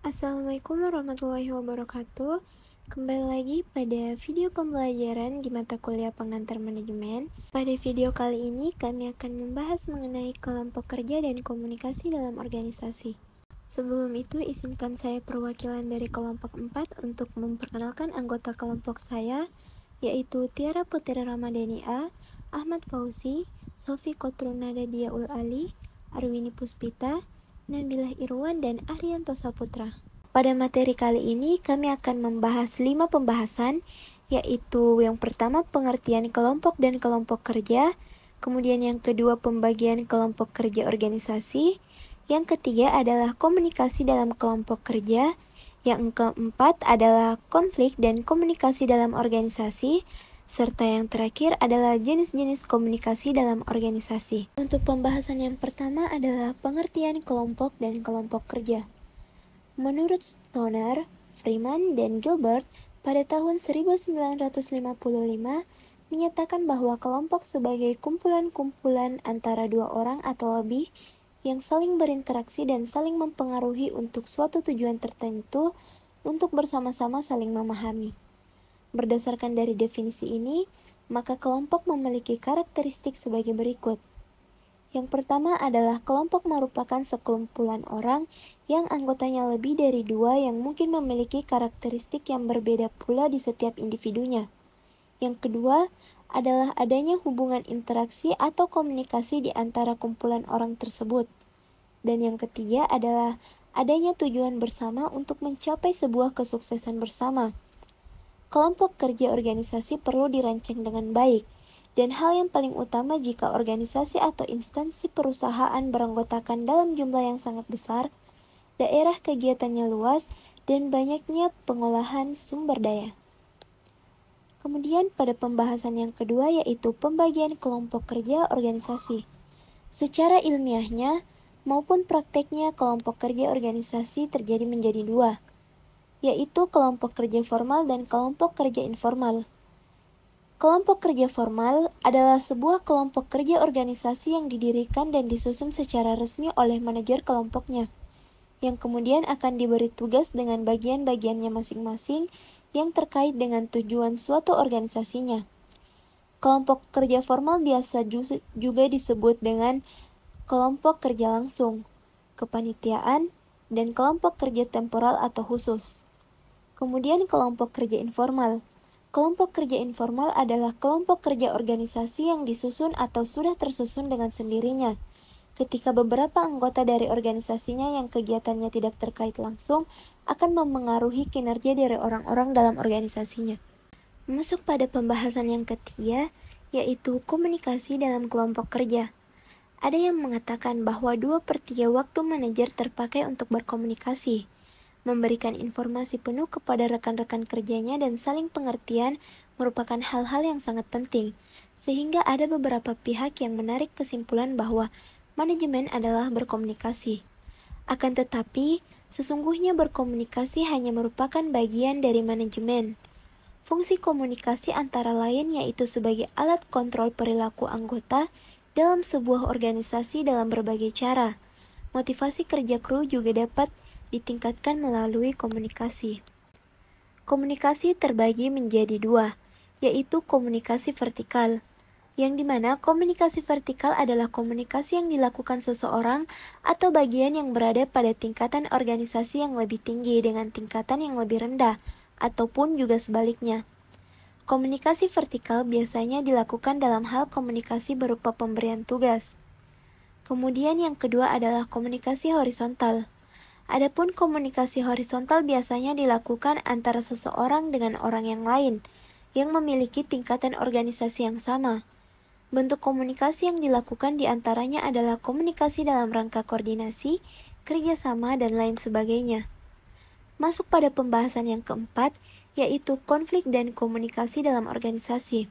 Assalamualaikum warahmatullahi wabarakatuh. Kembali lagi pada video pembelajaran di mata kuliah pengantar manajemen. Pada video kali ini kami akan membahas mengenai kelompok kerja dan komunikasi dalam organisasi. Sebelum itu, izinkan saya perwakilan dari kelompok 4 untuk memperkenalkan anggota kelompok saya, yaitu Tiara Putri Ramadhania, Ahmad Fauzi, Sofi Kotrunada Diaul Ali, Arwini Puspita, Nabilah Irwan, dan Arianto Saputra. Pada materi kali ini kami akan membahas 5 pembahasan, yaitu yang pertama pengertian kelompok dan kelompok kerja, kemudian yang kedua pembagian kelompok kerja organisasi, yang ketiga adalah komunikasi dalam kelompok kerja, yang keempat adalah konflik dan komunikasi dalam organisasi, serta yang terakhir adalah jenis-jenis komunikasi dalam organisasi. Untuk pembahasan yang pertama adalah pengertian kelompok dan kelompok kerja. Menurut Stoner, Freeman, dan Gilbert, pada tahun 1955 menyatakan bahwa kelompok sebagai kumpulan-kumpulan antara dua orang atau lebih yang saling berinteraksi dan saling mempengaruhi untuk suatu tujuan tertentu untuk bersama-sama saling memahami. Berdasarkan dari definisi ini, maka kelompok memiliki karakteristik sebagai berikut. Yang pertama adalah kelompok merupakan sekumpulan orang yang anggotanya lebih dari 2 yang mungkin memiliki karakteristik yang berbeda pula di setiap individunya. Yang kedua adalah adanya hubungan interaksi atau komunikasi di antara kumpulan orang tersebut. Dan yang ketiga adalah adanya tujuan bersama untuk mencapai sebuah kesuksesan bersama. Kelompok kerja organisasi perlu dirancang dengan baik, dan hal yang paling utama jika organisasi atau instansi perusahaan beranggotakan dalam jumlah yang sangat besar, daerah kegiatannya luas, dan banyaknya pengolahan sumber daya. Kemudian pada pembahasan yang kedua yaitu pembagian kelompok kerja organisasi. Secara ilmiahnya maupun prakteknya kelompok kerja organisasi terjadi menjadi 2, yaitu kelompok kerja formal dan kelompok kerja informal. Kelompok kerja formal adalah sebuah kelompok kerja organisasi yang didirikan dan disusun secara resmi oleh manajer kelompoknya, yang kemudian akan diberi tugas dengan bagian-bagiannya masing-masing yang terkait dengan tujuan suatu organisasinya. Kelompok kerja formal biasa juga disebut dengan kelompok kerja langsung, kepanitiaan, dan kelompok kerja temporal atau khusus. Kemudian kelompok kerja informal. Kelompok kerja informal adalah kelompok kerja organisasi yang disusun atau sudah tersusun dengan sendirinya, ketika beberapa anggota dari organisasinya yang kegiatannya tidak terkait langsung akan memengaruhi kinerja dari orang-orang dalam organisasinya. Masuk pada pembahasan yang ketiga, yaitu komunikasi dalam kelompok kerja. Ada yang mengatakan bahwa 2/3 waktu manajer terpakai untuk berkomunikasi, memberikan informasi penuh kepada rekan-rekan kerjanya dan saling pengertian merupakan hal-hal yang sangat penting, sehingga ada beberapa pihak yang menarik kesimpulan bahwa manajemen adalah berkomunikasi. Akan tetapi, sesungguhnya berkomunikasi hanya merupakan bagian dari manajemen. Fungsi komunikasi antara lain yaitu sebagai alat kontrol perilaku anggota dalam sebuah organisasi dalam berbagai cara. Motivasi kerja kru juga dapat ditingkatkan melalui komunikasi. Komunikasi terbagi menjadi 2, yaitu komunikasi vertikal, yang dimana komunikasi vertikal adalah komunikasi yang dilakukan seseorang atau bagian yang berada pada tingkatan organisasi yang lebih tinggi dengan tingkatan yang lebih rendah, ataupun juga sebaliknya. Komunikasi vertikal biasanya dilakukan dalam hal komunikasi berupa pemberian tugas. Kemudian yang kedua adalah komunikasi horizontal. Adapun komunikasi horizontal biasanya dilakukan antara seseorang dengan orang yang lain, yang memiliki tingkatan organisasi yang sama. Bentuk komunikasi yang dilakukan diantaranya adalah komunikasi dalam rangka koordinasi, kerjasama, dan lain sebagainya. Masuk pada pembahasan yang keempat, yaitu konflik dan komunikasi dalam organisasi.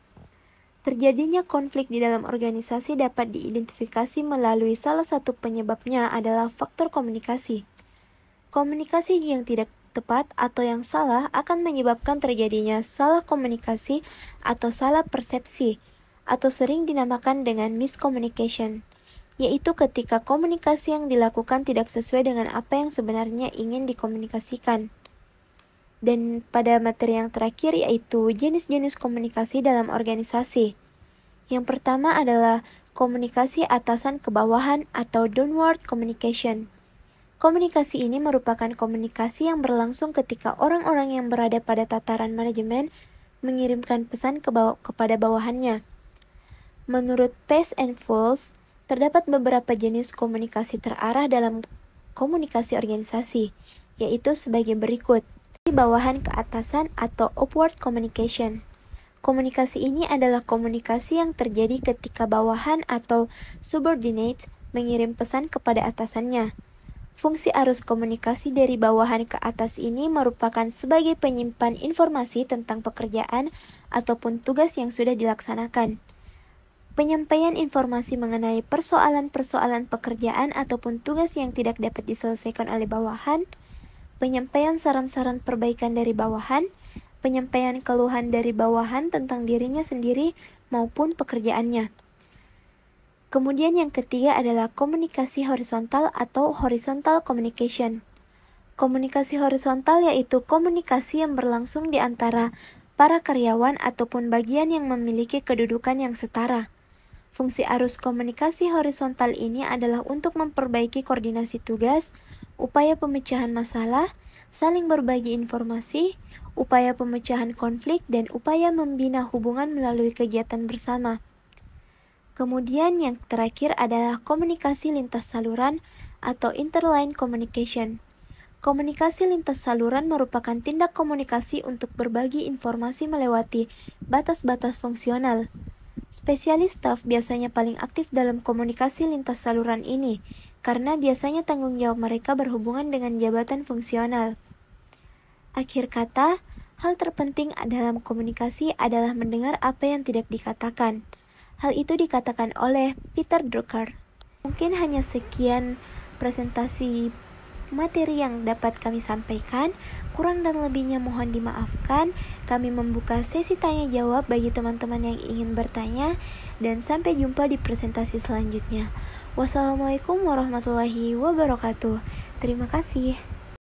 Terjadinya konflik di dalam organisasi dapat diidentifikasi melalui salah satu penyebabnya adalah faktor komunikasi. Komunikasi yang tidak tepat atau yang salah akan menyebabkan terjadinya salah komunikasi atau salah persepsi, atau sering dinamakan dengan miscommunication. yaitu ketika komunikasi yang dilakukan tidak sesuai dengan apa yang sebenarnya ingin dikomunikasikan. Dan pada materi yang terakhir yaitu jenis-jenis komunikasi dalam organisasi. Yang pertama adalah komunikasi atasan ke bawahan atau downward communication. Komunikasi ini merupakan komunikasi yang berlangsung ketika orang-orang yang berada pada tataran manajemen mengirimkan pesan kepada bawahannya. Menurut Pace and Fools, terdapat beberapa jenis komunikasi terarah dalam komunikasi organisasi, yaitu sebagai berikut. Bawahan ke atasan atau upward communication. Komunikasi ini adalah komunikasi yang terjadi ketika bawahan atau subordinate mengirim pesan kepada atasannya. Fungsi arus komunikasi dari bawahan ke atas ini merupakan sebagai penyimpan informasi tentang pekerjaan ataupun tugas yang sudah dilaksanakan. Penyampaian informasi mengenai persoalan-persoalan pekerjaan ataupun tugas yang tidak dapat diselesaikan oleh bawahan, penyampaian saran-saran perbaikan dari bawahan, penyampaian keluhan dari bawahan tentang dirinya sendiri maupun pekerjaannya. Kemudian yang ketiga adalah komunikasi horizontal atau horizontal communication. Komunikasi horizontal yaitu komunikasi yang berlangsung di antara para karyawan ataupun bagian yang memiliki kedudukan yang setara. Fungsi arus komunikasi horizontal ini adalah untuk memperbaiki koordinasi tugas, upaya pemecahan masalah, saling berbagi informasi, upaya pemecahan konflik, dan upaya membina hubungan melalui kegiatan bersama. Kemudian yang terakhir adalah komunikasi lintas saluran atau interline communication. Komunikasi lintas saluran merupakan tindak komunikasi untuk berbagi informasi melewati batas-batas fungsional. Spesialis staf biasanya paling aktif dalam komunikasi lintas saluran ini, karena biasanya tanggung jawab mereka berhubungan dengan jabatan fungsional. Akhir kata, hal terpenting dalam komunikasi adalah mendengar apa yang tidak dikatakan. Hal itu dikatakan oleh Peter Drucker. Mungkin hanya sekian presentasi materi yang dapat kami sampaikan, kurang dan lebihnya mohon dimaafkan. Kami membuka sesi tanya jawab bagi teman-teman yang ingin bertanya, dan sampai jumpa di presentasi selanjutnya. Wassalamualaikum warahmatullahi wabarakatuh. Terima kasih.